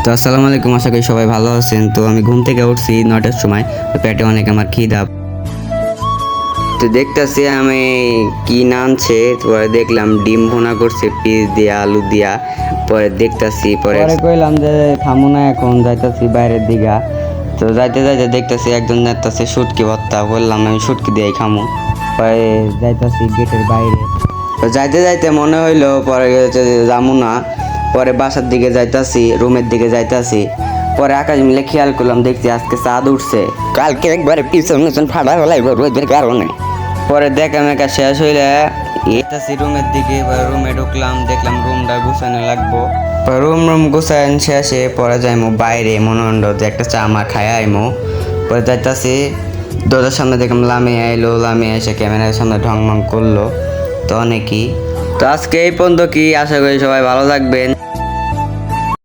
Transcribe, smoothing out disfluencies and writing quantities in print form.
তো আসসালামু আলাইকুম, আশা করি সবাই ভালো আছেন। তো আমি ঘুম থেকে উঠছি 9টার সময়। তো পেটে অনেক আমার খিদা। তো দেখতেছি আমি কি নানছে, পরে দেখলাম ডিম ভুনা করছে পিস দিয়া আলু দিয়া। পরে দেখতাছি, পরে কইলাম যে খামু না, এখন যাইতাছি বাইরের দিঘা। তো যাইতে যাইতে দেখতেছি একজন নেতাছে শুটকি ভর্তা, বললাম আমি শুটকি দিয়েই খামু। পরে যাইতাছি গেটের বাইরে। তো যাইতে যাইতে মনে হইলো পরে যামু না। পরে বাসার দিকে যাইতাছি, রুমের দিকে যাইতাছি। পরে আকাশ মিলে খেয়াল করলাম, দেখছি আজকে চাঁদ উঠছে। কালকে একবারে পিছন পিছন ফাটা ফেলাইব রোদের কারণে। পরে দেখা মেকা শেষ হইলে এটাছি রুমের দিকে। রুমে ঢুকলাম, দেখলাম রুমটা গুছানো লাগবো। রুম গুছান শেষে পরে যাইমু বাইরে, মনে হলো যে একটা চা মা খাই আইমু। পরে যাইতাছি, দরজার সামনে দেখলাম লামিয়া আইলো। লামিয়া এসে ক্যামেরার সামনে ঢং মং করলো। তো অনেকই। তো আজকে এই পর্যন্ত কি, আশা করি সবাই ভালো থাকবেন।